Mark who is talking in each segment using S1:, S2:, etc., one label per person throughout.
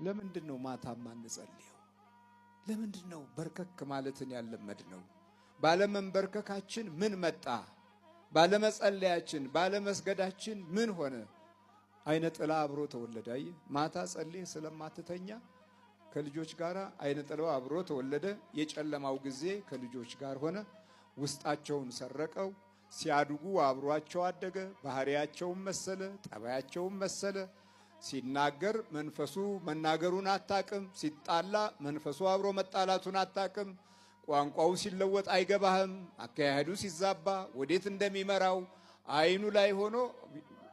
S1: ለምንድነው ማታ ማንጸልየው? ለምንድነው በርከክ ማለትን ያለመድነው? ባለመንበርከካችን ምን መጣ? ባለመጸለያችን ባለመስገዳችን ምን ሆነ? አይነ ጥላ አብሮ ተወለደ። ማታ ጸልይ ስለማትተኛ ከልጆች ጋር አይነ ጥላው አብሮ ተወለደ። የጨለማው ጊዜ ከልጆች ጋር ሆነ። ውስጣቸውን ሰረቀው። ሲያድጉ አብሯቸው አደገ። ባህሪያቸውን መሰለ፣ ጠባያቸውን መሰለ። ሲናገር መንፈሱ መናገሩን አታቅም። ሲጣላ መንፈሱ አብሮ መጣላቱን አታቅም። ቋንቋው ሲለወጥ አይገባህም። አካሄዱ ሲዛባ ወዴት እንደሚመራው አይኑ ላይ ሆኖ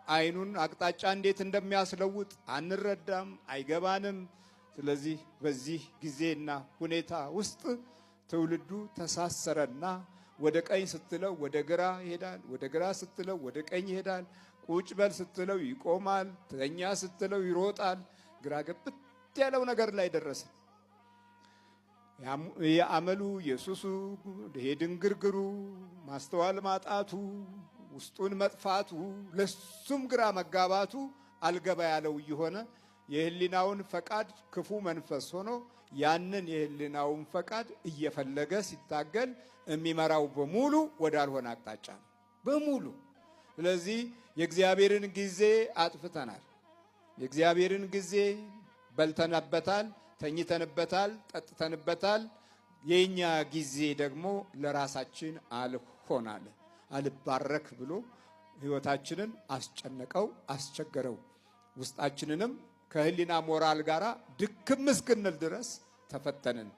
S1: አይኑን አቅጣጫ እንዴት እንደሚያስለውጥ አንረዳም፣ አይገባንም። ስለዚህ በዚህ ጊዜና ሁኔታ ውስጥ ትውልዱ ተሳሰረና ወደ ቀኝ ስትለው ወደ ግራ ይሄዳል፣ ወደ ግራ ስትለው ወደ ቀኝ ይሄዳል። ቁጭ በል ስትለው ይቆማል፣ ተኛ ስትለው ይሮጣል። ግራ ገብት ያለው ነገር ላይ ደረሰ። የአመሉ የሱሱ የድንግርግሩ ማስተዋል ማጣቱ ውስጡን መጥፋቱ ለሱም ግራ መጋባቱ አልገባ ያለው እየሆነ የህሊናውን ፈቃድ ክፉ መንፈስ ሆኖ ያንን የህሊናውን ፈቃድ እየፈለገ ሲታገል የሚመራው በሙሉ ወዳልሆነ አቅጣጫ ነው በሙሉ። ስለዚህ የእግዚአብሔርን ጊዜ አጥፍተናል። የእግዚአብሔርን ጊዜ በልተንበታል፣ ተኝተንበታል፣ ጠጥተንበታል። የኛ ጊዜ ደግሞ ለራሳችን አልሆናል አልባረክ ብሎ ህይወታችንን አስጨነቀው፣ አስቸገረው። ውስጣችንንም ከህሊና ሞራል ጋራ ድክም እስክንል ድረስ ተፈተንን።